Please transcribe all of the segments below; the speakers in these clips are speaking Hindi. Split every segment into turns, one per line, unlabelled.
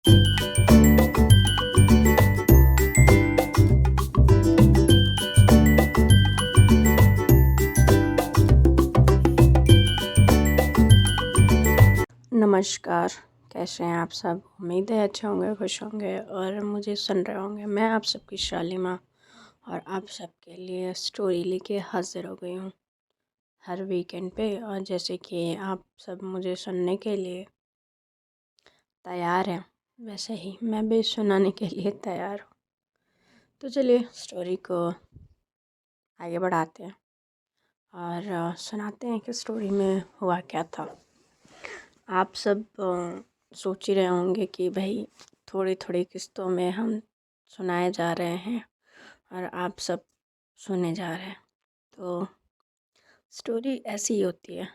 नमस्कार, कैसे हैं आप सब? उम्मीद है अच्छे होंगे, खुश होंगे और मुझे सुन रहे होंगे। मैं आप सबकी शालिमा और आप सबके लिए स्टोरी लेके हाज़िर हो गई हूँ हर वीकेंड पे। और जैसे कि आप सब मुझे सुनने के लिए तैयार हैं, वैसे ही मैं भी सुनाने के लिए तैयार हूँ। तो चलिए स्टोरी को आगे बढ़ाते हैं और सुनाते हैं कि स्टोरी में हुआ क्या था। आप सब सोच ही रहे होंगे कि भाई थोड़ी थोड़ी किस्तों में हम सुनाए जा रहे हैं और आप सब सुने जा रहे हैं। तो स्टोरी ऐसी ही होती है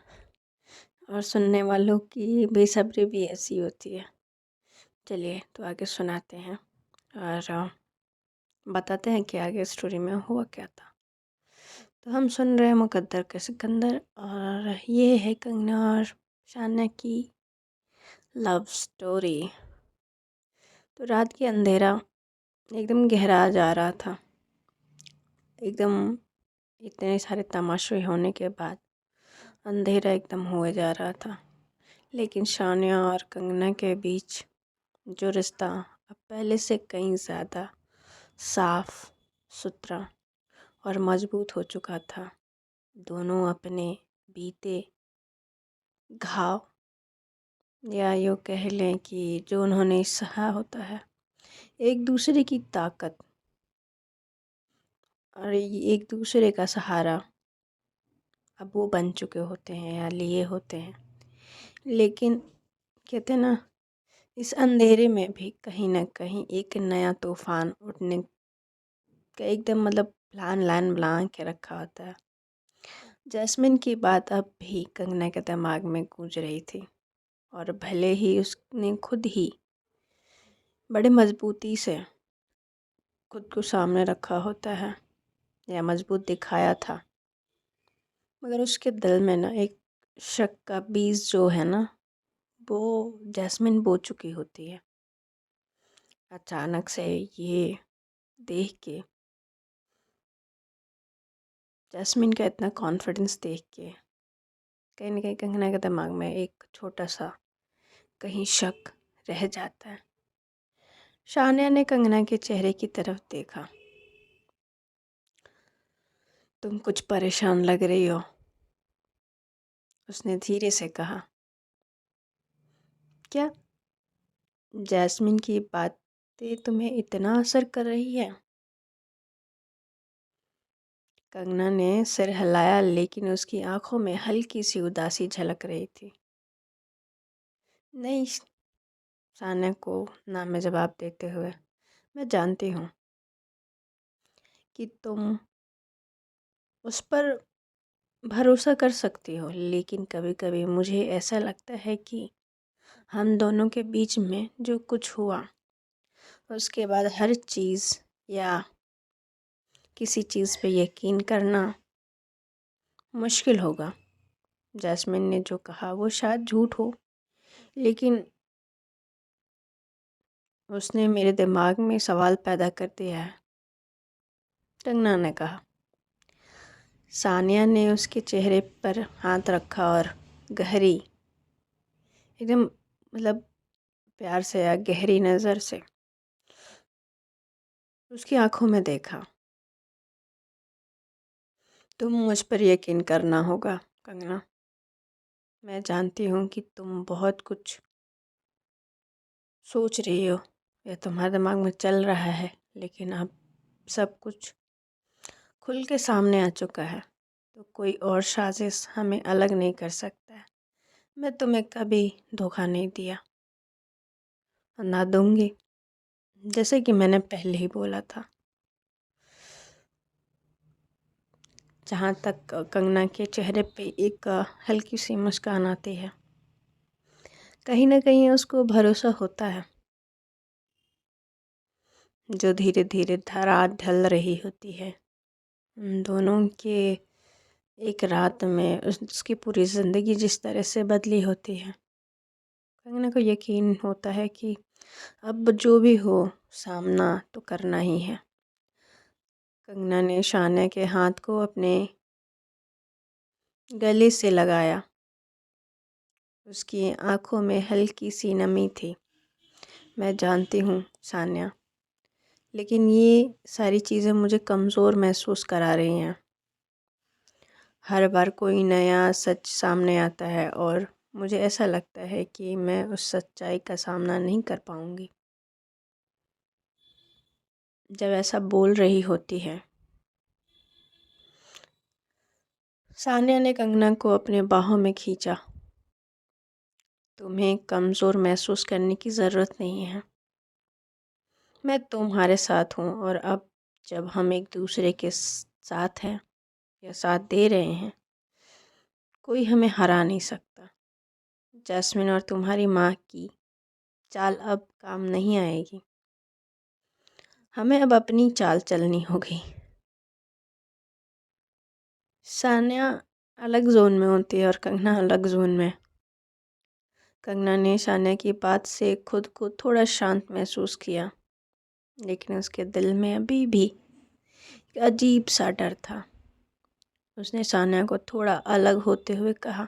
और सुनने वालों की बेसब्री भी ऐसी होती है। चलिए तो आगे सुनाते हैं और बताते हैं कि आगे स्टोरी में हुआ क्या था। तो हम सुन रहे हैं मुकद्दर के सिकंदर और ये है कंगना और शान्या की लव स्टोरी। तो रात की अंधेरा एकदम गहरा जा रहा था। एकदम इतने सारे तमाशे होने के बाद अंधेरा एकदम हुए जा रहा था। लेकिन शान्या और कंगना के बीच जो रिश्ता अब पहले से कहीं ज़्यादा साफ सुथरा और मजबूत हो चुका था। दोनों अपने बीते घाव या यूँ कह लें कि जो उन्होंने सहा होता है, एक दूसरे की ताकत और एक दूसरे का सहारा अब वो बन चुके होते हैं या लिए होते हैं। लेकिन कहते हैं ना, इस अंधेरे में भी कहीं ना कहीं एक नया तूफान उठने का एकदम मतलब प्लान लाइन बना के रखा होता है। जैस्मिन की बात अब भी कंगना के दिमाग में गूंज रही थी और भले ही उसने खुद ही बड़े मजबूती से खुद को सामने रखा होता है या मजबूत दिखाया था, मगर उसके दिल में ना एक शक का बीज जो है ना, वो जैस्मिन बो चुकी होती है। अचानक से ये देख के, जैस्मिन का इतना कॉन्फिडेंस देख के कहीं ना कहीं कंगना के दिमाग में एक छोटा सा कहीं शक रह जाता है। शान्या ने कंगना के चेहरे की तरफ देखा। तुम कुछ परेशान लग रही हो, उसने धीरे से कहा। क्या जैस्मिन की बातें तुम्हें इतना असर कर रही है? कंगना ने सिर हिलाया, लेकिन उसकी आंखों में हल्की सी उदासी झलक रही थी। नहीं, शान्या को ना में जवाब देते हुए, मैं जानती हूँ कि तुम उस पर भरोसा कर सकती हो, लेकिन कभी कभी मुझे ऐसा लगता है कि हम दोनों के बीच में जो कुछ हुआ उसके बाद हर चीज़ या किसी चीज़ पे यकीन करना मुश्किल होगा। जैस्मिन ने जो कहा वो शायद झूठ हो, लेकिन उसने मेरे दिमाग में सवाल पैदा कर दिया है, कंगना ने कहा। सानिया ने उसके चेहरे पर हाथ रखा और गहरी, एकदम मतलब प्यार से या गहरी नज़र से उसकी आंखों में देखा। तुम मुझ पर यकीन करना होगा कंगना। मैं जानती हूँ कि तुम बहुत कुछ सोच रही हो या तुम्हारे दिमाग में चल रहा है, लेकिन अब सब कुछ खुल के सामने आ चुका है। तो कोई और साजिश हमें अलग नहीं कर सकता है। मैं तुम्हें कभी धोखा नहीं दिया और ना दूंगी, जैसे कि मैंने पहले ही बोला था। जहाँ तक कंगना के चेहरे पे एक हल्की सी मुस्कान आती है, कहीं ना कहीं उसको भरोसा होता है जो धीरे धीरे रात ढल रही होती है। उन दोनों के एक रात में उसकी पूरी ज़िंदगी जिस तरह से बदली होती है, कंगना को यकीन होता है कि अब जो भी हो सामना तो करना ही है। कंगना ने शान्या के हाथ को अपने गले से लगाया। उसकी आंखों में हल्की सी नमी थी। मैं जानती हूँ सान्या, लेकिन ये सारी चीज़ें मुझे कमज़ोर महसूस करा रही हैं। हर बार कोई नया सच सामने आता है और मुझे ऐसा लगता है कि मैं उस सच्चाई का सामना नहीं कर पाऊँगी। जब ऐसा बोल रही होती है, सान्या ने कंगना को अपने बाहों में खींचा। तुम्हें कमज़ोर महसूस करने की ज़रूरत नहीं है। मैं तुम्हारे साथ हूँ और अब जब हम एक दूसरे के साथ हैं या साथ दे रहे हैं, कोई हमें हरा नहीं सकता। जैस्मिन और तुम्हारी माँ की चाल अब काम नहीं आएगी। हमें अब अपनी चाल चलनी होगी। सान्या अलग जोन में होती है और कंगना अलग जोन में। कंगना ने सान्या की बात से खुद को थोड़ा शांत महसूस किया, लेकिन उसके दिल में अभी भी एक अजीब सा डर था। उसने सान्या को थोड़ा अलग होते हुए कहा,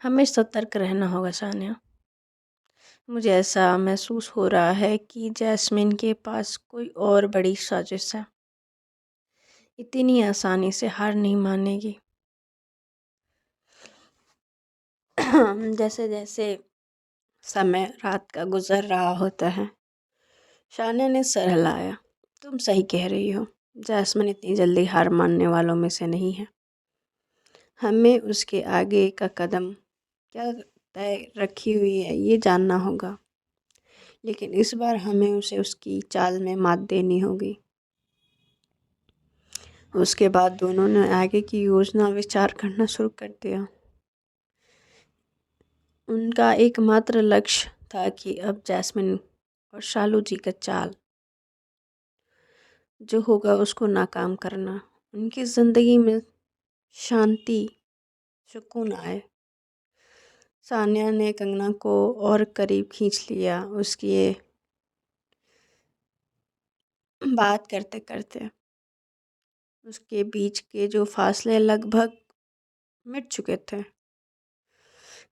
हमें सतर्क रहना होगा सान्या। मुझे ऐसा महसूस हो रहा है कि जैस्मिन के पास कोई और बड़ी साजिश है। इतनी आसानी से हार नहीं मानेगी। जैसे जैसे समय रात का गुजर रहा होता है, शान्या ने सर हिलाया। तुम सही कह रही हो। जैस्मिन इतनी जल्दी हार मानने वालों में से नहीं है। हमें उसके आगे का कदम क्या तय रखी हुई है ये जानना होगा, लेकिन इस बार हमें उसे उसकी चाल में मात देनी होगी। उसके बाद दोनों ने आगे की योजना विचार करना शुरू कर दिया। उनका एकमात्र लक्ष्य था कि अब जैस्मिन और शालू जी का चाल जो होगा उसको नाकाम करना। उनकी ज़िंदगी में शांति सुकून आए। सान्या ने कंगना को और करीब खींच लिया। उसकी ये बात करते करते उसके बीच के जो फासले लगभग मिट चुके थे।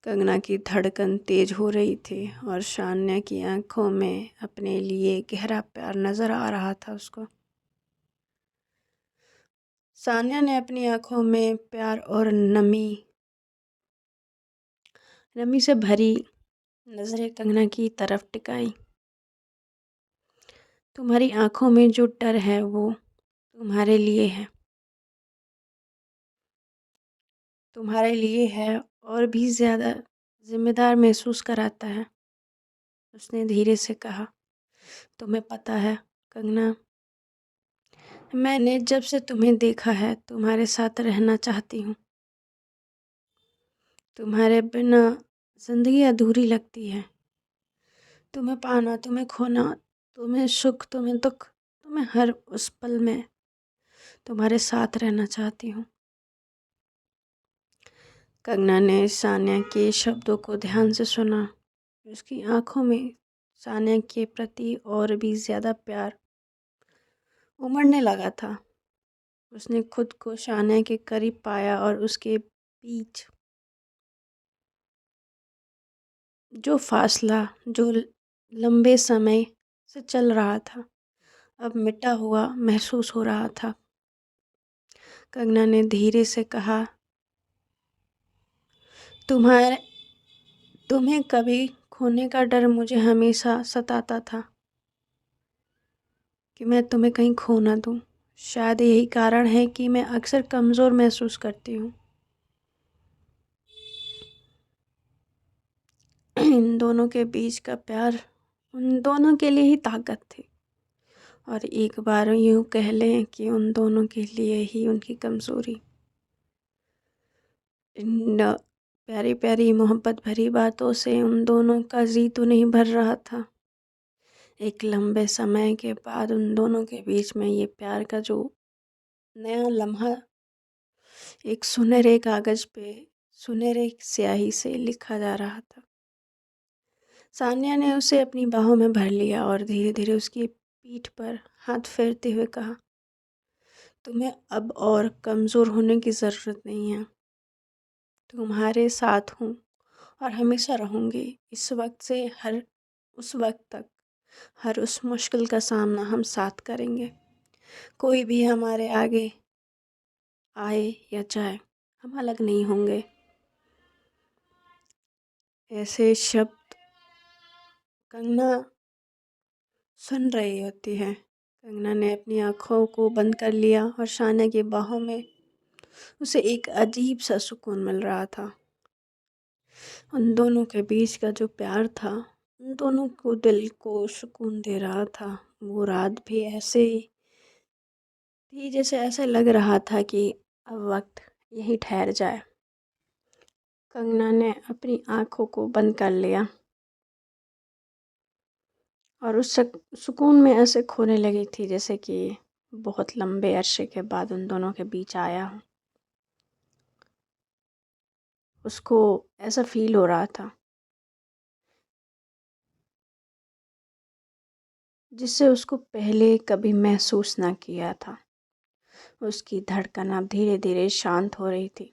कंगना की धड़कन तेज हो रही थी और सान्या की आंखों में अपने लिए गहरा प्यार नजर आ रहा था उसको। सान्या ने अपनी आंखों में प्यार और नमी से भरी नजरें कंगना की तरफ टिकाई। तुम्हारी आंखों में जो डर है वो तुम्हारे लिए है, तुम्हारे लिए है और भी ज़्यादा जिम्मेदार महसूस कराता है। उसने धीरे से कहा, तुम्हें पता है कंगना, मैंने जब से तुम्हें देखा है तुम्हारे साथ रहना चाहती हूँ। तुम्हारे बिना जिंदगी अधूरी लगती है। तुम्हें पाना, तुम्हें खोना, तुम्हें सुख, तुम्हें दुख, तुम्हें हर उस पल में तुम्हारे साथ रहना चाहती हूँ। कंगना ने सान्या के शब्दों को ध्यान से सुना। उसकी आंखों में सान्या के प्रति और भी ज़्यादा प्यार उमड़ने लगा था। उसने खुद को सान्या के करीब पाया और उसके बीच जो फासला जो लंबे समय से चल रहा था अब मिटा हुआ महसूस हो रहा था। कंगना ने धीरे से कहा, तुम्हारे तुम्हें कभी खोने का डर मुझे हमेशा सताता था कि मैं तुम्हें कहीं खो ना दूँ। शायद यही कारण है कि मैं अक्सर कमज़ोर महसूस करती हूँ। इन दोनों के बीच का प्यार उन दोनों के लिए ही ताकत थी, और एक बार यूँ कह लें कि उन दोनों के लिए ही उनकी कमज़ोरी। इन प्यारी प्यारी मोहब्बत भरी बातों से उन दोनों का जी तो नहीं भर रहा था। एक लंबे समय के बाद उन दोनों के बीच में ये प्यार का जो नया लम्हा एक सुनहरे कागज़ पे सुनहरे स्याही से लिखा जा रहा था। सान्या ने उसे अपनी बाहों में भर लिया और धीरे धीरे उसकी पीठ पर हाथ फेरते हुए कहा, तुम्हें अब और कमज़ोर होने की ज़रूरत नहीं है। तुम्हारे साथ हूँ और हमेशा रहूँगी। इस वक्त से हर उस वक्त तक हर उस मुश्किल का सामना हम साथ करेंगे। कोई भी हमारे आगे आए या जाए, हम अलग नहीं होंगे। ऐसे शब्द कंगना सुन रही होती है। कंगना ने अपनी आँखों को बंद कर लिया और शाना की बाहों में उसे एक अजीब सा सुकून मिल रहा था। उन दोनों के बीच का जो प्यार था, उन दोनों को दिल को सुकून दे रहा था। वो रात भी ऐसे ही थी जैसे ऐसे लग रहा था कि अब वक्त यहीं ठहर जाए। कंगना ने अपनी आँखों को बंद कर लिया और उस सुकून में ऐसे खोने लगी थी जैसे कि बहुत लंबे अरसे के बाद उन दोनों के बीच आया हो। उसको ऐसा फील हो रहा था जिससे उसको पहले कभी महसूस ना किया था। उसकी धड़कन अब धीरे धीरे शांत हो रही थी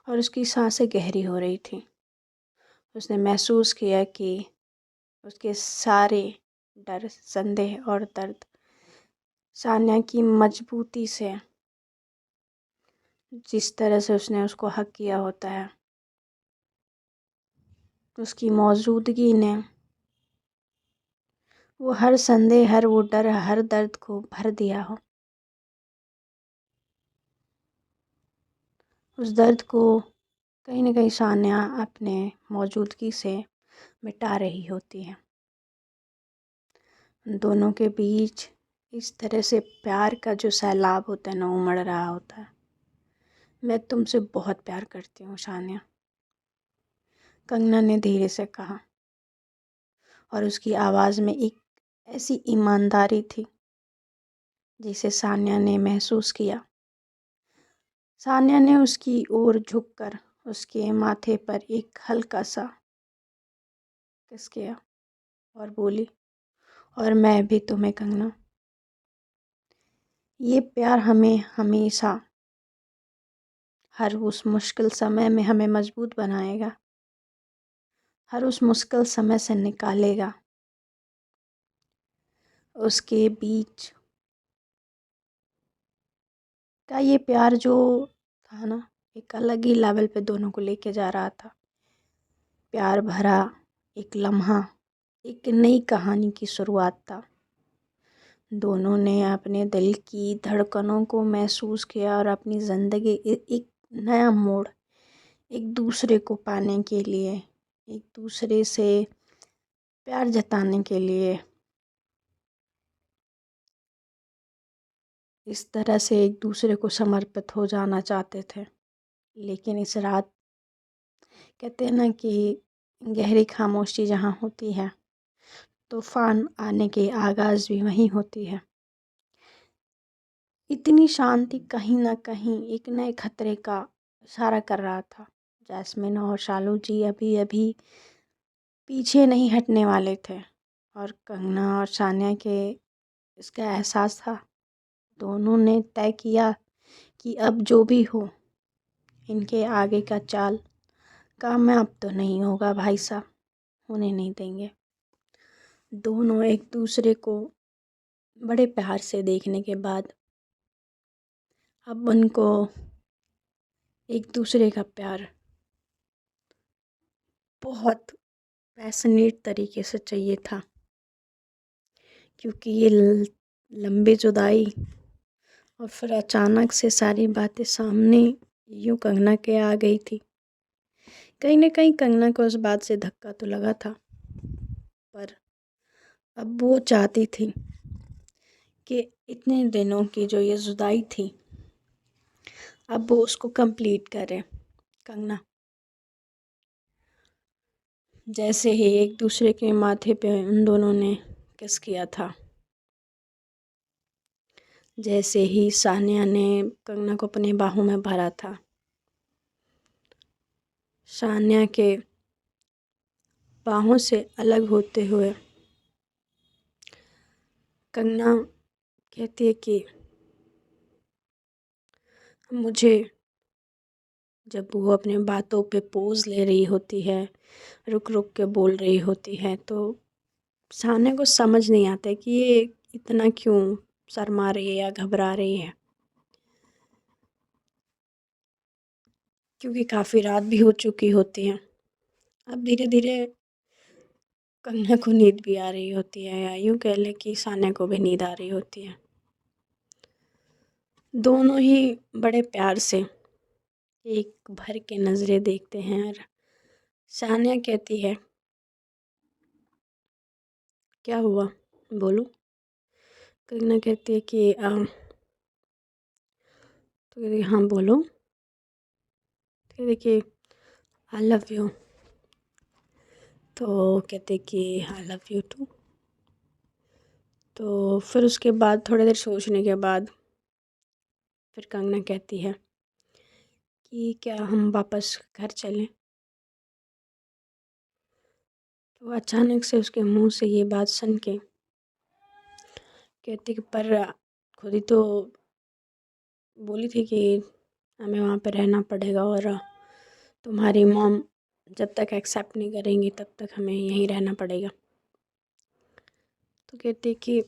और उसकी सांसें गहरी हो रही थी। उसने महसूस किया कि उसके सारे डर, संदेह और दर्द सान्या की मजबूती से, जिस तरह से उसने उसको हक किया होता है, उसकी मौजूदगी ने वो हर संदेह, हर वो डर, हर दर्द को भर दिया हो। उस दर्द को कहीं न कहीं सान्या अपने मौजूदगी से मिटा रही होती है। दोनों के बीच इस तरह से प्यार का जो सैलाब होता है ना, उमड़ रहा होता है। मैं तुमसे बहुत प्यार करती हूँ सान्या, कंगना ने धीरे से कहा और उसकी आवाज़ में एक ऐसी ईमानदारी थी जिसे सान्या ने महसूस किया। सान्या ने उसकी ओर झुककर उसके माथे पर एक हल्का सा किस किया और बोली, और मैं भी तुम्हें कंगना। ये प्यार हमें हमेशा हर उस मुश्किल समय में हमें मजबूत बनाएगा, हर उस मुश्किल समय से निकालेगा। उसके बीच का ये प्यार जो था ना, एक अलग ही लेवल पे दोनों को लेके जा रहा था। प्यार भरा एक लम्हा, एक नई कहानी की शुरुआत था। दोनों ने अपने दिल की धड़कनों को महसूस किया और अपनी ज़िंदगी एक नया मोड़, एक दूसरे को पाने के लिए, एक दूसरे से प्यार जताने के लिए, इस तरह से एक दूसरे को समर्पित हो जाना चाहते थे। लेकिन इस रात, कहते हैं ना कि गहरी खामोशी जहाँ होती है, तूफान आने के आगाज़ भी वहीं होती है। इतनी शांति कहीं ना कहीं एक नए खतरे का इशारा कर रहा था। जैस्मिन और शालू जी अभी अभी पीछे नहीं हटने वाले थे और कंगना और सान्या के इसका एहसास था। दोनों ने तय किया कि अब जो भी हो, इनके आगे का चाल कामयाब तो नहीं होगा भाई साहब, होने नहीं देंगे। दोनों एक दूसरे को बड़े प्यार से देखने के बाद अब उनको एक दूसरे का प्यार बहुत पैशनेट तरीके से चाहिए था, क्योंकि ये लंबी जुदाई और फिर अचानक से सारी बातें सामने यूँ कंगना के आ गई थी। कहीं ना कहीं कंगना को उस बात से धक्का तो लगा था, पर अब वो चाहती थी कि इतने दिनों की जो ये जुदाई थी, अब वो उसको कंप्लीट करे। कंगना जैसे ही एक दूसरे के माथे पे उन दोनों ने किस किया था, जैसे ही सान्या ने कंगना को अपनी बाहों में भरा था, 'सान्या के बाहों से अलग होते हुए कंगना कहती है कि मुझे, जब वो अपने बातों पे पोज ले रही होती है, रुक रुक के बोल रही होती है, तो सान्या को समझ नहीं आता है कि ये इतना क्यों शर्मा रही है या घबरा रही है, क्योंकि काफ़ी रात भी हो चुकी होती है। अब धीरे धीरे कंगना को नींद भी आ रही होती है, या यूँ कह लें कि सान्या को भी नींद आ रही होती है। दोनों ही बड़े प्यार से एक भर के नज़रें देखते हैं और सान्या कहती है, क्या हुआ, बोलो। कंगना कहती है कि तो कहती है, हाँ बोलो। तो कहती है कि आई लव यू। तो कहते कि आई लव यू टू। तो फिर उसके बाद थोड़ी देर सोचने के बाद फिर कंगना कहती है कि क्या हम वापस घर चलें। तो अचानक से उसके मुंह से ये बात सुन के कहती कि पर खुद ही तो बोली थी कि हमें वहाँ पे रहना पड़ेगा, और तुम्हारी मॉम जब तक एक्सेप्ट नहीं करेंगी तब तक हमें यहीं रहना पड़ेगा। तो कहती कि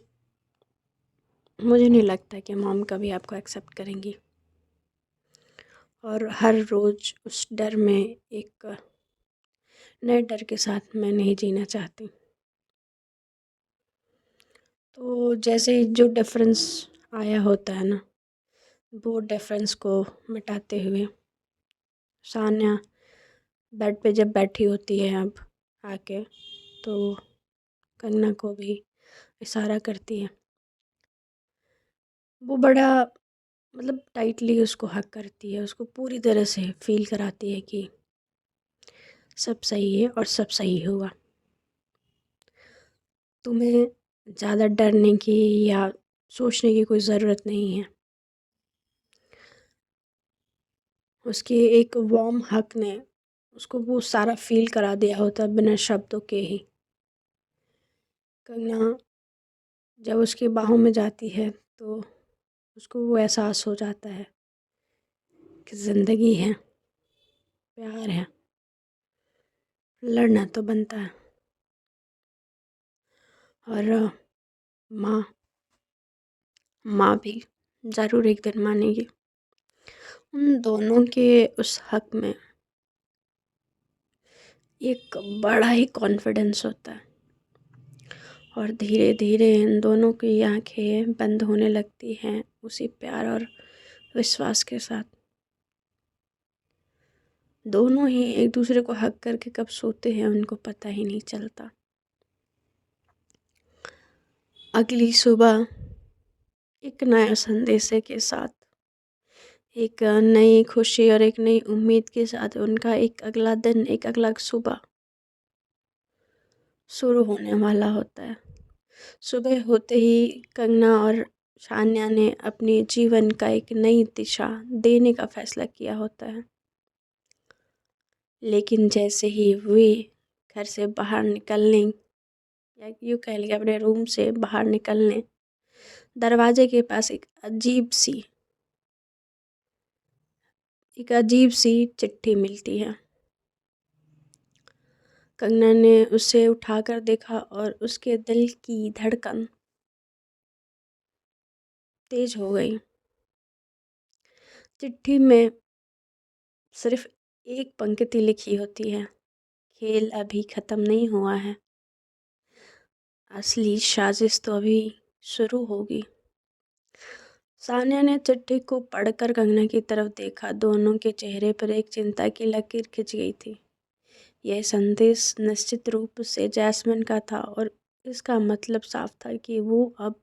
मुझे नहीं लगता कि मॉम कभी आपको एक्सेप्ट करेंगी, और हर रोज़ उस डर में एक नए डर के साथ मैं नहीं जीना चाहती। तो जैसे ही जो डिफरेंस आया होता है ना, वो डिफरेंस को मिटाते हुए सान्या बेड पे जब बैठी होती है अब आके, तो कंगना को भी इशारा करती है। वो बड़ा मतलब टाइटली उसको हग करती है, उसको पूरी तरह से फील कराती है कि सब सही है और सब सही होगा। तुम्हें ज़्यादा डरने की या सोचने की कोई ज़रूरत नहीं है। उसके एक वार्म हग ने उसको वो सारा फील करा दिया होता बिना शब्दों के ही। कंगना जब उसकी बाहों में जाती है तो उसको वो एहसास हो जाता है कि ज़िंदगी है, प्यार है, लड़ना तो बनता है, और माँ माँ भी ज़रूर एक दिन मानेगी। उन दोनों के उस हक में एक बड़ा ही कॉन्फिडेंस होता है, और धीरे धीरे इन दोनों की आंखें बंद होने लगती हैं उसी प्यार और विश्वास के साथ। दोनों ही एक दूसरे को हक करके कब सोते हैं उनको पता ही नहीं चलता। अगली सुबह एक नया संदेशे के साथ, एक नई खुशी और एक नई उम्मीद के साथ उनका एक अगला दिन, एक अगला सुबह शुरू होने वाला होता है। सुबह होते ही कंगना और सान्या ने अपने जीवन का एक नई दिशा देने का फैसला किया होता है। लेकिन जैसे ही वे घर से बाहर निकलने, या यूँ कह लीजिए अपने रूम से बाहर निकलने, दरवाजे के पास एक अजीब सी चिट्ठी मिलती है। कंगना ने उसे उठाकर देखा और उसके दिल की धड़कन तेज हो गई। चिट्ठी में सिर्फ एक पंक्ति लिखी होती है, खेल अभी ख़त्म नहीं हुआ है, असली साजिश तो अभी शुरू होगी। सान्या ने चिट्ठी को पढ़कर कंगना की तरफ देखा। दोनों के चेहरे पर एक चिंता की लकीर खिंच गई थी। यह संदेश निश्चित रूप से जैस्मिन का था, और इसका मतलब साफ था कि वो अब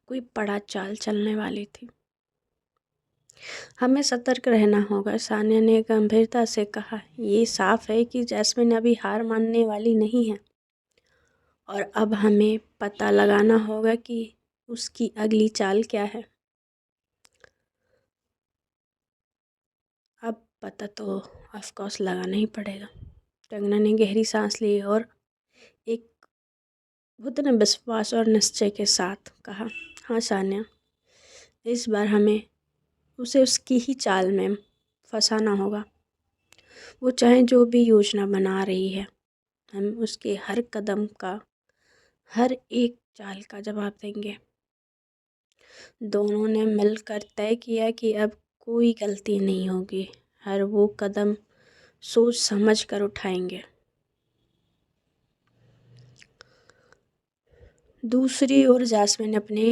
कोई बड़ा चाल चलने वाली थी। हमें सतर्क रहना होगा, सान्या ने गंभीरता से कहा। ये साफ है कि जैस्मिन अभी हार मानने वाली नहीं है, और अब हमें पता लगाना होगा कि उसकी अगली चाल क्या है। अब पता तो ऑफ कोर्स लगाना ही पड़ेगा। कंगना ने गहरी सांस ली और बुद्ध ने विश्वास और निश्चय के साथ कहा, हाँ सान्या, इस बार हमें उसे उसकी ही चाल में फंसाना होगा। वो चाहे जो भी योजना बना रही है, हम उसके हर कदम का, हर एक चाल का जवाब देंगे। दोनों ने मिलकर तय किया कि अब कोई गलती नहीं होगी, हर वो कदम सोच समझ कर उठाएंगे। दूसरी ओर जैस्मिन अपने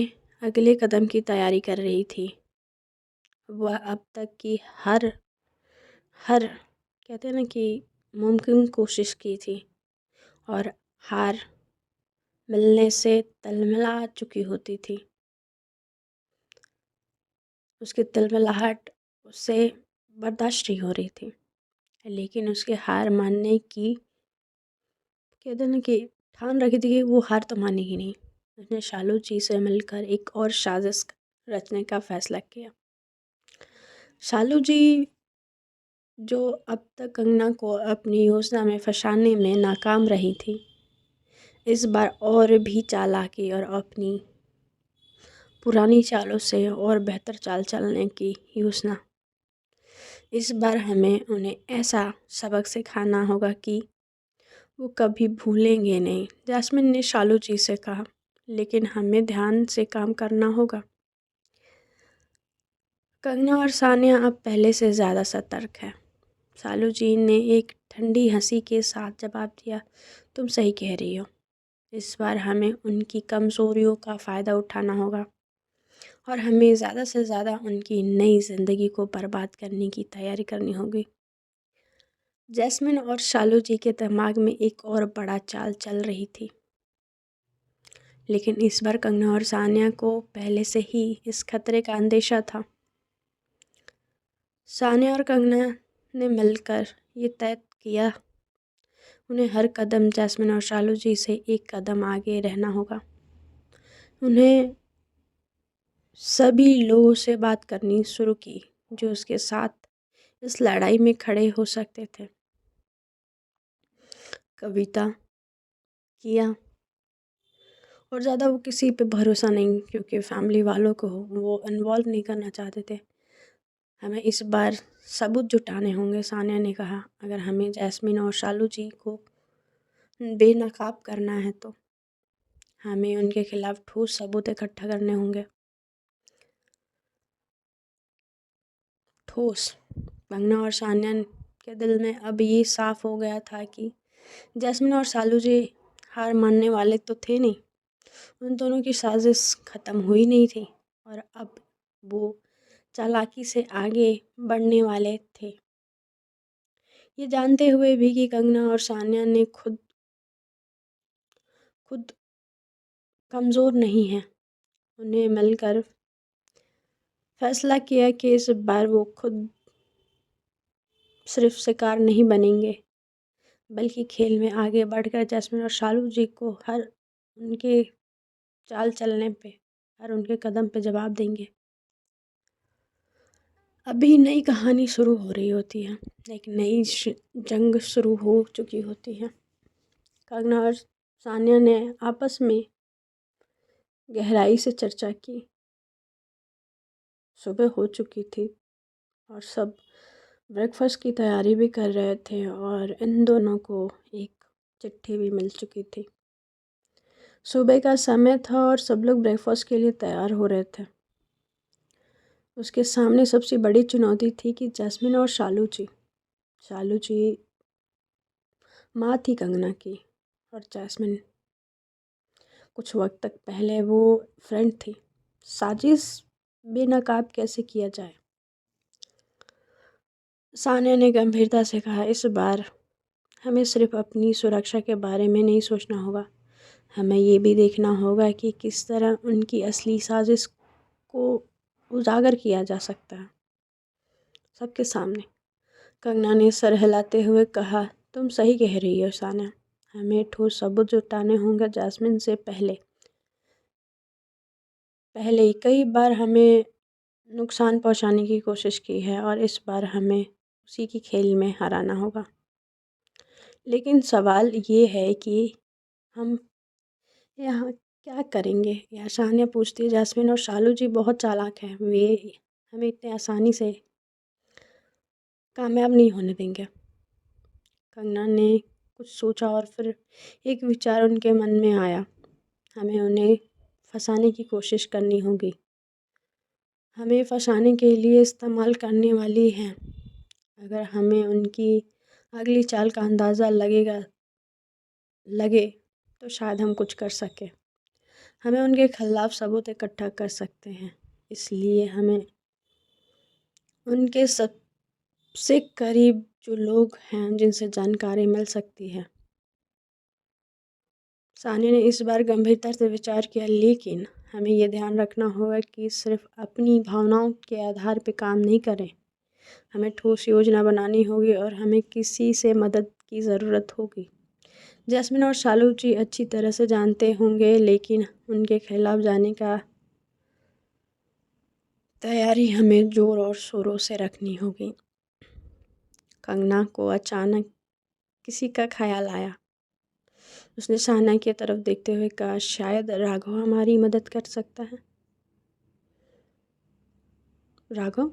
अगले कदम की तैयारी कर रही थी। वह अब तक की हर हर कहते हैं ना कि मुमकिन कोशिश की थी और हार मिलने से तलमिला चुकी होती थी। उसकी तिलमिलाहट उससे बर्दाश्त नहीं हो रही थी, लेकिन उसके हार मानने की कहते हैं ना कि ठान रखी थी कि वो हार तो मानेगी नहीं। उसने शालू जी से मिलकर एक और साजिश रचने का फैसला किया। शालू जी जो अब तक कंगना को अपनी योजना में फंसाने में नाकाम रही थी, इस बार और भी चालाकी और अपनी पुरानी चालों से और बेहतर चाल चलने की योजना। इस बार हमें उन्हें ऐसा सबक सिखाना होगा कि वो कभी भूलेंगे नहीं, जैस्मिन ने शालू जी से कहा। लेकिन हमें ध्यान से काम करना होगा। कंगना और सानिया अब पहले से ज़्यादा सतर्क है। शालू जी ने एक ठंडी हंसी के साथ जवाब दिया, तुम सही कह रही हो। इस बार हमें उनकी कमज़ोरियों का फ़ायदा उठाना होगा और हमें ज़्यादा से ज़्यादा उनकी नई ज़िंदगी को बर्बाद करने की तैयारी करनी होगी। जैस्मिन और शालू जी के दिमाग में एक और बड़ा चाल चल रही थी, लेकिन इस बार कंगना और सानिया को पहले से ही इस खतरे का अंदेशा था। सानिया और कंगना ने मिलकर ये तय किया, उन्हें हर कदम जैस्मिन और शालू जी से एक कदम आगे रहना होगा। उन्हें सभी लोगों से बात करनी शुरू की जो उसके साथ इस लड़ाई में खड़े हो सकते थे। कविता, किया, और ज़्यादा वो किसी पे भरोसा नहीं, क्योंकि फैमिली वालों को वो इन्वॉल्व नहीं करना चाहते थे। हमें इस बार सबूत जुटाने होंगे, सानिया ने कहा। अगर हमें जैस्मिन और शालू जी को बेनकाब करना है तो हमें उनके खिलाफ ठोस सबूत इकट्ठा करने होंगे। ठोस। कंगना और सानिया के दिल में अब ये साफ हो गया था कि जैस्मिन और शालू जी हार मानने वाले तो थे नहीं, उन दोनों की साजिश खत्म हुई नहीं थी और अब वो चालाकी से आगे बढ़ने वाले थे। ये जानते हुए भी कि कंगना और सानिया ने खुद खुद कमज़ोर नहीं है, उन्हें मिलकर फैसला किया कि इस बार वो खुद सिर्फ शिकार नहीं बनेंगे, बल्कि खेल में आगे बढ़कर जैस्मिन और शालू जी को हर उनके चाल चलने पे, हर उनके कदम पे जवाब देंगे। अभी नई कहानी शुरू हो रही होती है, एक नई जंग शुरू हो चुकी होती है। कंगना और सानिया ने आपस में गहराई से चर्चा की। सुबह हो चुकी थी और सब ब्रेकफास्ट की तैयारी भी कर रहे थे और इन दोनों को एक चिट्ठी भी मिल चुकी थी। सुबह का समय था और सब लोग ब्रेकफास्ट के लिए तैयार हो रहे थे। उसके सामने सबसे बड़ी चुनौती थी कि जैस्मिन और शालू जी माँ थी कंगना की और जैस्मिन कुछ वक्त तक पहले वो फ्रेंड थी। साजिश बेनकाब कैसे किया जाए? सानिया ने गंभीरता से कहा, इस बार हमें सिर्फ अपनी सुरक्षा के बारे में नहीं सोचना होगा, हमें ये भी देखना होगा कि किस तरह उनकी असली साजिश को उजागर किया जा सकता है सबके सामने। कंगना ने सर हिलाते हुए कहा, तुम सही कह रही हो सानिया, हमें ठोस सबूत जुटाने होंगे। जैस्मिन से पहले ही कई बार हमें नुकसान पहुंचाने की कोशिश की है और इस बार हमें उसी की खेल में हराना होगा। लेकिन सवाल ये है कि हम यहाँ क्या करेंगे? यह सान्या पूछती है। जैस्मिन और शालू जी बहुत चालाक हैं, वे हमें इतने आसानी से कामयाब नहीं होने देंगे। कंगना ने कुछ सोचा और फिर एक विचार उनके मन में आया। हमें उन्हें फंसाने की कोशिश करनी होगी। हमें फंसाने के लिए इस्तेमाल करने वाली हैं। अगर हमें उनकी अगली चाल का अंदाज़ा लगे तो शायद हम कुछ कर सकें। हमें उनके खिलाफ सबूत इकट्ठा कर सकते हैं। इसलिए हमें उनके सबसे करीब जो लोग हैं जिनसे जानकारी मिल सकती है। सानिया ने इस बार गंभीरता से विचार किया, लेकिन हमें यह ध्यान रखना होगा कि सिर्फ अपनी भावनाओं के आधार पर काम नहीं करें। हमें ठोस योजना बनानी होगी और हमें किसी से मदद की ज़रूरत होगी। जैस्मिन और शालू जी अच्छी तरह से जानते होंगे, लेकिन उनके खिलाफ जाने का तैयारी हमें ज़ोर और शोरों से रखनी होगी। कंगना को अचानक किसी का ख्याल आया। उसने सान्या की तरफ देखते हुए कहा, शायद राघव हमारी मदद कर सकता है। राघव?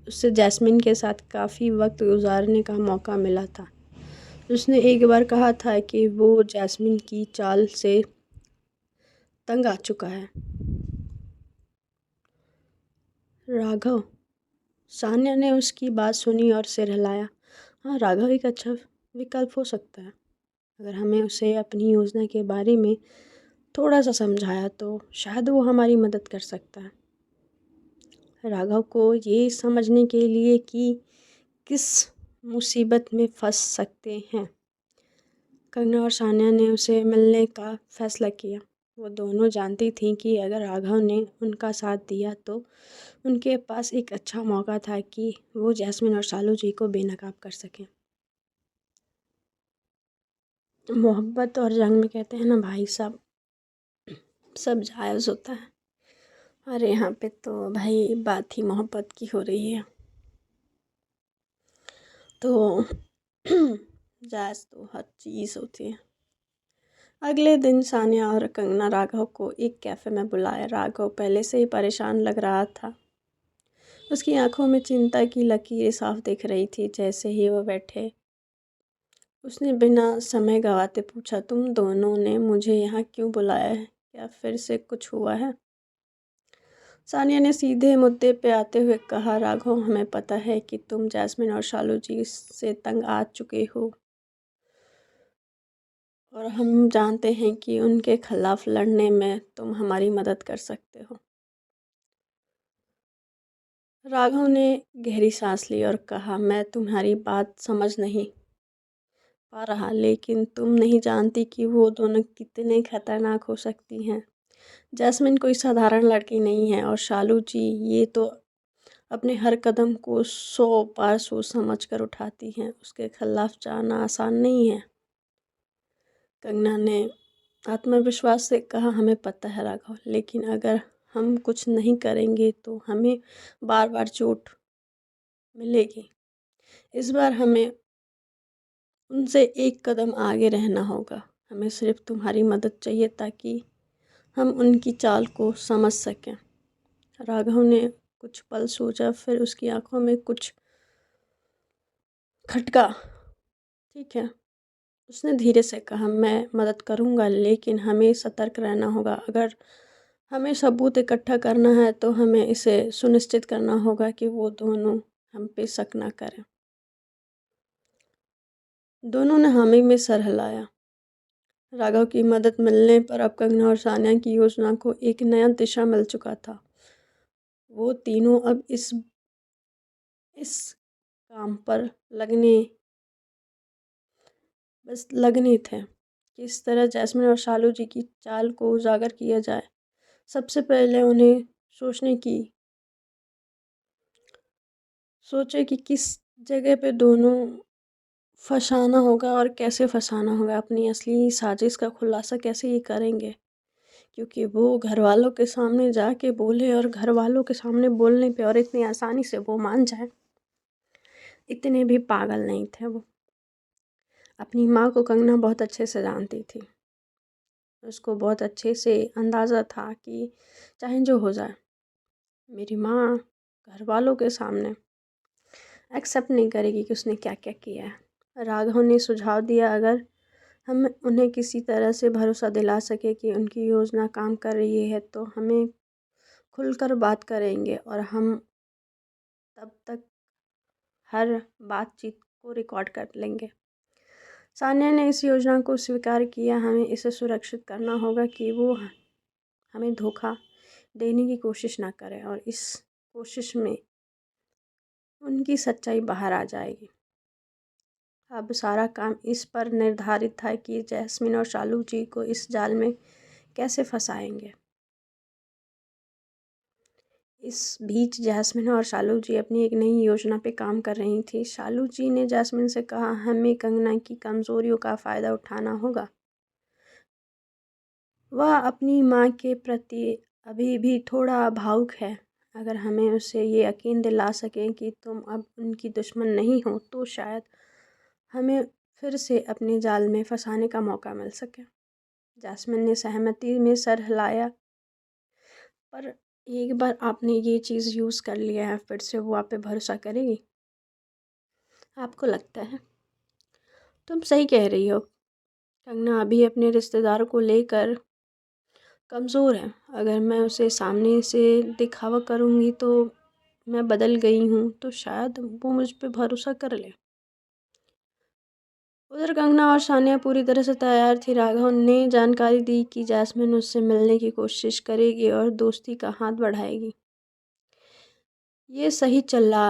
उससे जैस्मिन के साथ काफ़ी वक्त गुजारने का मौका मिला था। उसने एक बार कहा था कि वो जैस्मिन की चाल से तंग आ चुका है। राघव? सान्या ने उसकी बात सुनी और सिर हिलाया। हाँ, राघव एक अच्छा विकल्प हो सकता है। अगर हमें उसे अपनी योजना के बारे में थोड़ा सा समझाया तो शायद वो हमारी मदद कर सकता है। राघव को ये समझने के लिए कि किस मुसीबत में फंस सकते हैं, कंगना और सान्या ने उसे मिलने का फैसला किया। वो दोनों जानती थीं कि अगर राघव ने उनका साथ दिया तो उनके पास एक अच्छा मौका था कि वो जैस्मिन और शालू जी को बेनकाब कर सकें। मोहब्बत और जंग में कहते हैं ना भाई साहब, सब जायज़ होता है। और यहाँ पे तो भाई बात ही मोहब्बत की हो रही है, तो जायज़ तो हर चीज़ होती है। अगले दिन सानिया और कंगना राघव को एक कैफ़े में बुलाया। राघव पहले से ही परेशान लग रहा था। उसकी आंखों में चिंता की लकीरें साफ दिख रही थी। जैसे ही वो बैठे, उसने बिना समय गंवाते पूछा, तुम दोनों ने मुझे यहाँ क्यों बुलाया है? क्या फिर से कुछ हुआ है? सानिया ने सीधे मुद्दे पे आते हुए कहा, राघव, हमें पता है कि तुम जैस्मिन और शालू जी से तंग आ चुके हो और हम जानते हैं कि उनके खिलाफ लड़ने में तुम हमारी मदद कर सकते हो। राघव ने गहरी सांस ली और कहा, मैं तुम्हारी बात समझ नहीं पा रहा, लेकिन तुम नहीं जानती कि वो दोनों कितने खतरनाक हो सकती हैं। जैस्मिन कोई साधारण लड़की नहीं है और शालू जी ये तो अपने हर कदम को 100 बार सोच समझ कर उठाती हैं। उसके खिलाफ जाना आसान नहीं है। कंगना ने आत्मविश्वास से कहा, हमें पता है राघव, लेकिन अगर हम कुछ नहीं करेंगे तो हमें बार बार चोट मिलेगी। इस बार हमें उनसे एक कदम आगे रहना होगा। हमें सिर्फ तुम्हारी मदद चाहिए ताकि हम उनकी चाल को समझ सकें। राघव ने कुछ पल सोचा, फिर उसकी आंखों में कुछ खटका। ठीक है, उसने धीरे से कहा, मैं मदद करूंगा, लेकिन हमें सतर्क रहना होगा। अगर हमें सबूत इकट्ठा करना है तो हमें इसे सुनिश्चित करना होगा कि वो दोनों हम पे शक ना करें। दोनों ने हामी में सर हिलाया। राघव की मदद मिलने पर अब कंगना और सानिया की योजना को एक नया दिशा मिल चुका था। वो तीनों अब इस काम पर लगने थे। किस तरह जैस्मिन और शालू जी की चाल को उजागर किया जाए। सबसे पहले उन्हें सोचे कि किस जगह पे दोनों फंसाना होगा और कैसे फंसाना होगा। अपनी असली साजिश का खुलासा कैसे ये करेंगे, क्योंकि वो घर वालों के सामने जाके बोले और घर वालों के सामने बोलने पे और इतनी आसानी से वो मान जाए, इतने भी पागल नहीं थे वो। अपनी माँ को कंगना बहुत अच्छे से जानती थी। उसको बहुत अच्छे से अंदाज़ा था कि चाहे जो हो जाए, मेरी माँ घर वालों के सामने एक्सेप्ट नहीं करेगी कि उसने क्या क्या किया है। राघव ने सुझाव दिया, अगर हम उन्हें किसी तरह से भरोसा दिला सके कि उनकी योजना काम कर रही है तो हमें खुलकर बात करेंगे और हम तब तक हर बातचीत को रिकॉर्ड कर लेंगे। सान्या ने इस योजना को स्वीकार किया। हमें इसे सुरक्षित करना होगा कि वो हमें धोखा देने की कोशिश ना करें और इस कोशिश में उनकी सच्चाई बाहर आ जाएगी। अब सारा काम इस पर निर्धारित था कि जैस्मिन और शालू जी को इस जाल में कैसे फंसाएंगे। इस बीच जैस्मिन और शालू जी अपनी एक नई योजना पे काम कर रही थी। शालू जी ने जैस्मिन से कहा, हमें कंगना की कमज़ोरियों का फ़ायदा उठाना होगा। वह अपनी माँ के प्रति अभी भी थोड़ा भावुक है। अगर हमें उसे ये यकीन दिला सकें कि तुम अब उनकी दुश्मन नहीं हो तो शायद हमें फिर से अपने जाल में फंसाने का मौका मिल सके। जैस्मिन ने सहमति में सर हिलाया। पर एक बार आपने ये चीज़ यूज़ कर लिया है, फिर से वो आप पे भरोसा करेगी? आपको लगता है? तुम सही कह रही हो। कंगना अभी अपने रिश्तेदार को लेकर कमज़ोर है। अगर मैं उसे सामने से दिखावा करूँगी तो मैं बदल गई हूँ तो शायद वो मुझ पे भरोसा कर ले। उधर कंगना और सानिया पूरी तरह से तैयार थी। राघव ने जानकारी दी कि जैस्मिन उससे मिलने की कोशिश करेगी और दोस्ती का हाथ बढ़ाएगी। ये सही चला।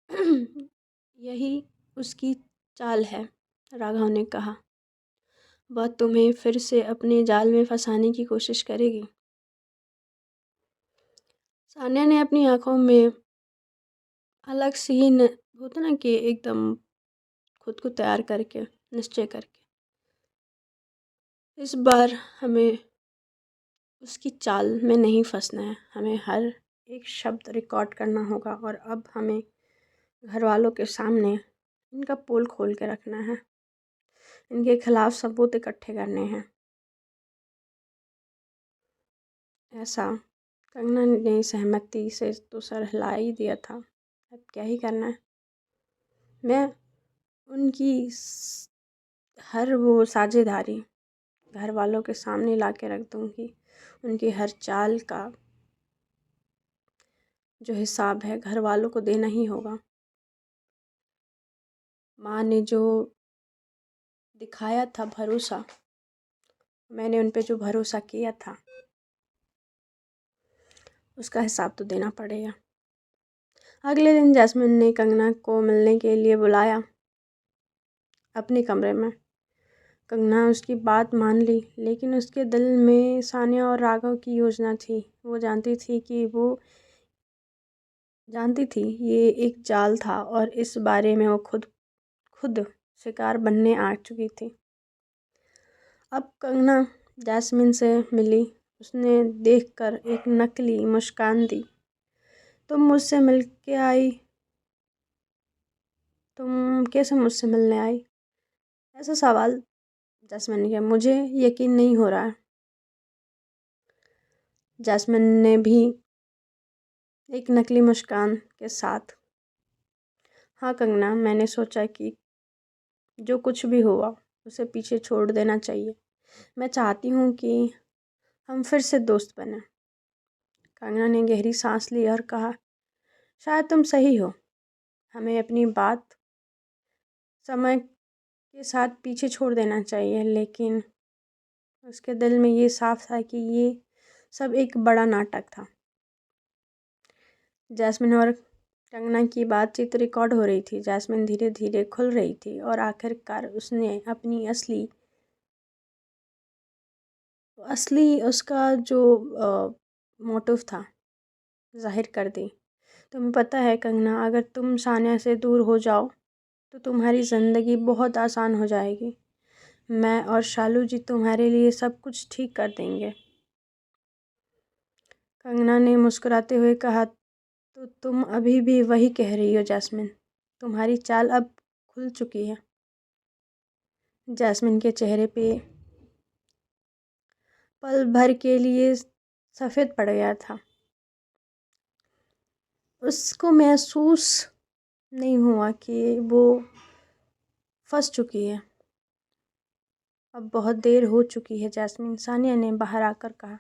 यही उसकी चाल है, राघव ने कहा। वह तुम्हें फिर से अपने जाल में फंसाने की कोशिश करेगी। सानिया ने अपनी आंखों में अलग सी होता ना कि एकदम खुद को तैयार करके निश्चय करके, इस बार हमें उसकी चाल में नहीं फंसना है। हमें हर एक शब्द रिकॉर्ड करना होगा और अब हमें घर वालों के सामने इनका पोल खोल के रखना है। इनके खिलाफ सबूत इकट्ठे करने हैं। ऐसा कंगना ने सहमति से तो सर हिला ही दिया था। अब क्या ही करना है। मैं उनकी हर वो साझेदारी घर वालों के सामने ला के रख दूँगी। उनकी हर चाल का जो हिसाब है घर वालों को देना ही होगा। माँ ने जो दिखाया था भरोसा, मैंने उन पे जो भरोसा किया था उसका हिसाब तो देना पड़ेगा। अगले दिन जैस्मिन ने कंगना को मिलने के लिए बुलाया अपने कमरे में। कंगना उसकी बात मान ली, लेकिन उसके दिल में सानिया और राघव की योजना थी। वो जानती थी ये एक जाल था और इस बारे में वो खुद शिकार बनने आ चुकी थी। अब कंगना जैस्मिन से मिली। उसने देखकर एक नकली मुस्कान दी। तुम मुझसे मिल के आई? तुम कैसे मुझसे मिलने आई? ऐसा सवाल जैस्मिन ने किया। मुझे यकीन नहीं हो रहा है। जैस्मिन ने भी एक नकली मुस्कान के साथ, हाँ कंगना, मैंने सोचा कि जो कुछ भी हुआ उसे पीछे छोड़ देना चाहिए। मैं चाहती हूँ कि हम फिर से दोस्त बने। कंगना ने गहरी सांस ली और कहा, शायद तुम सही हो। हमें अपनी बात समय के साथ पीछे छोड़ देना चाहिए। लेकिन उसके दिल में ये साफ था कि ये सब एक बड़ा नाटक था। जैस्मिन और कंगना की बातचीत रिकॉर्ड हो रही थी। जैस्मिन धीरे धीरे खुल रही थी और आखिरकार उसने अपनी असली उसका जो मोटिव था जाहिर कर दी। तुम्हें पता है कंगना, अगर तुम सानिया से दूर हो जाओ तो तुम्हारी ज़िंदगी बहुत आसान हो जाएगी। मैं और शालू जी तुम्हारे लिए सब कुछ ठीक कर देंगे। कंगना ने मुस्कुराते हुए कहा, तो तुम अभी भी वही कह रही हो जैस्मिन? तुम्हारी चाल अब खुल चुकी है। जैस्मिन के चेहरे पे पल भर के लिए सफ़ेद पड़ गया था। उसको महसूस नहीं हुआ कि वो फंस चुकी है। अब बहुत देर हो चुकी है जैस्मिन, सानिया ने बाहर आकर कहा।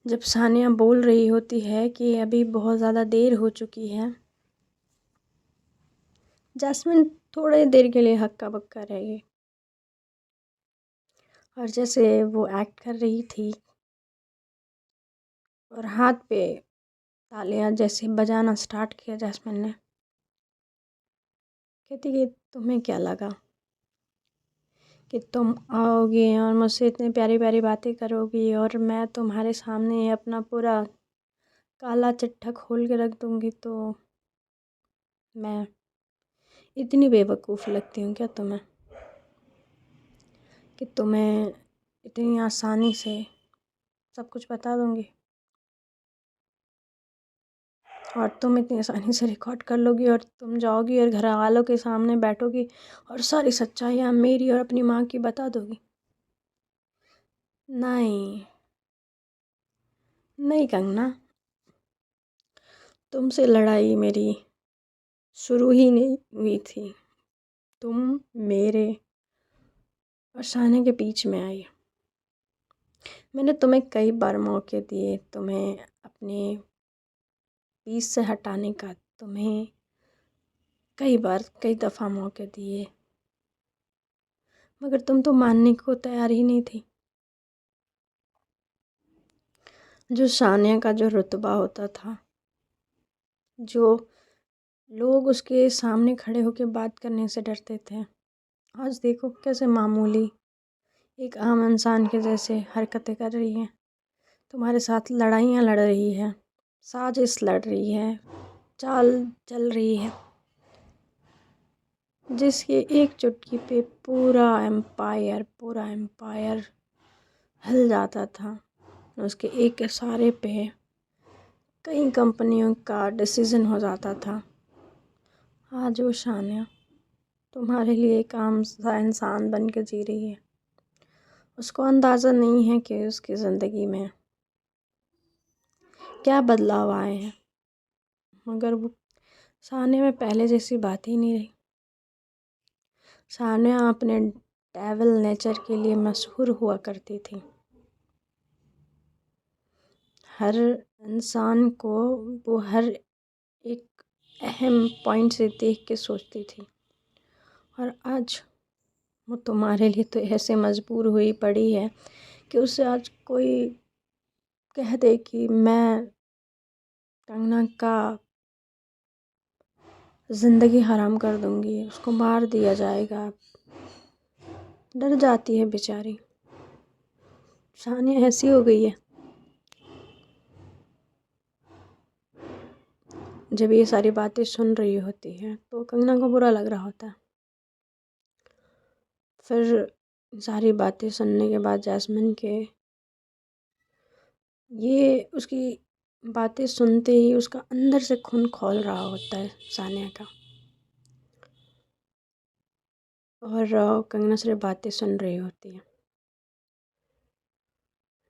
जब सानिया बोल रही होती है कि अभी बहुत ज़्यादा देर हो चुकी है, जैस्मिन थोड़ी देर के लिए हक्का बक्का रह गई और जैसे वो एक्ट कर रही थी और हाथ पे तालियां जैसे बजाना स्टार्ट किया जैस्मिन ने। कहती कि तुम्हें क्या लगा कि तुम आओगी और मुझसे इतनी प्यारी प्यारी बातें करोगी और मैं तुम्हारे सामने अपना पूरा काला चिट्ठा खोल के रख दूँगी, तो मैं इतनी बेवकूफ़ लगती हूँ क्या तुम्हें कि तुम्हें इतनी आसानी से सब कुछ बता दूँगी और तुम इतनी आसानी से रिकॉर्ड कर लोगी और तुम जाओगी और घर वालों के सामने बैठोगी और सारी सच्चाइयाँ मेरी और अपनी माँ की बता दोगी। नहीं नहीं कंगना, तुमसे लड़ाई मेरी शुरू ही नहीं हुई थी। तुम मेरे और सानिया के बीच में आई। मैंने तुम्हें कई बार मौके दिए तुम्हें अपने बीच से हटाने का, तुम्हें कई बार कई दफ़ा मौके दिए, मगर तुम तो मानने को तैयार ही नहीं थी। जो सानिया का जो रुतबा होता था, जो लोग उसके सामने खड़े होकर बात करने से डरते थे, आज देखो कैसे मामूली एक आम इंसान के जैसे हरकतें कर रही है, तुम्हारे साथ लड़ाइयाँ लड़ रही है, साजिश लड़ रही है, चाल चल रही है, जिसके एक चुटकी पे पूरा एम्पायर हिल जाता था। उसके एक इशारे पे कई कंपनियों का डिसीज़न हो जाता था। आज वो सानिया तुम्हारे लिए एक आम सा इंसान बन के जी रही है। उसको अंदाज़ा नहीं है कि उसकी ज़िंदगी में क्या बदलाव आए हैं, मगर वो सानिया में पहले जैसी बात ही नहीं रही। सानिया अपने डेविल नेचर के लिए मशहूर हुआ करती थी। हर इंसान को वो हर एक अहम पॉइंट से देख के सोचती थी और आज वो तुम्हारे लिए तो ऐसे मजबूर हुई पड़ी है कि उसे आज कोई कह दे कि मैं कंगना का ज़िंदगी हराम कर दूंगी, उसको मार दिया जाएगा, डर जाती है बेचारी। सानिया ऐसी हो गई है। जब ये सारी बातें सुन रही होती है तो कंगना को बुरा लग रहा होता है। फिर सारी बातें सुनने के बाद जैस्मिन के ये उसकी बातें सुनते ही उसका अंदर से खून खौल रहा होता है सानिया का, और कंगना सिर्फ बातें सुन रही होती है।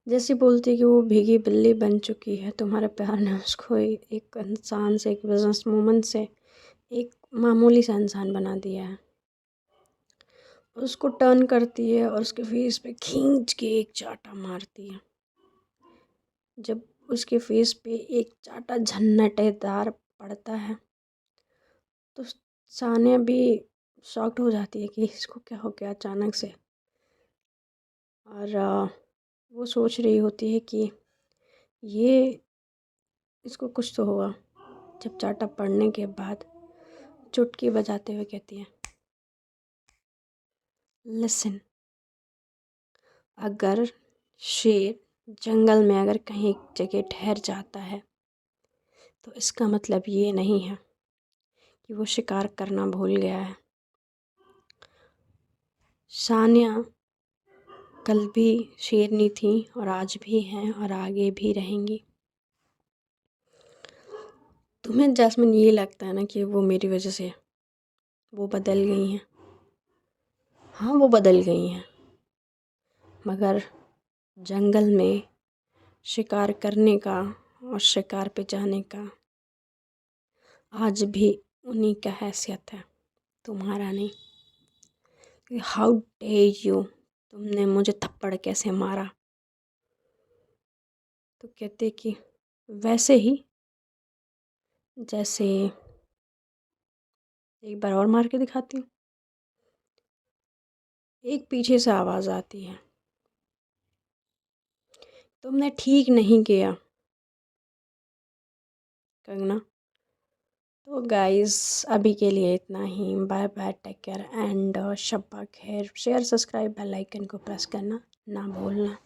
जैसे बोलती है कि वो भीगी बिल्ली बन चुकी है, तुम्हारे प्यार ने उसको एक इंसान से, एक बिजनेस वूमन से एक मामूली सा इंसान बना दिया है। उसको टर्न करती है और उसके फेस पे खींच के एक चाटा मारती है। जब उसके फेस पे एक चाटा झन्नटेदार पड़ता है तो सानिया भी शॉक्ड हो जाती है कि इसको क्या हो गया अचानक से, और वो सोच रही होती है कि ये इसको कुछ तो हुआ। जब चाटा पड़ने के बाद चुटकी बजाते हुए कहती है, लिसन, अगर शेर जंगल में अगर कहीं एक जगह ठहर जाता है तो इसका मतलब ये नहीं है कि वो शिकार करना भूल गया है। सानिया कल भी शेरनी थी और आज भी हैं और आगे भी रहेंगी। तुम्हें जैस्मिन ये लगता है ना कि वो मेरी वजह से वो बदल गई हैं। हाँ, वो बदल गई हैं, मगर जंगल में शिकार करने का और शिकार पे जाने का आज भी उन्हीं का हैसियत है, तुम्हारा नहीं। हाउ डेयर यू, तुमने मुझे थप्पड़ कैसे मारा। तो कहते कि वैसे ही जैसे, एक बार और मार के दिखाती हूँ। एक पीछे से आवाज़ आती है, तुमने ठीक नहीं किया कंगना। तो गाइस अभी के लिए इतना ही। Bye bye, take care and शब्बा खैर। शेयर, सब्सक्राइब, बेल आइकन को प्रेस करना ना भूलना।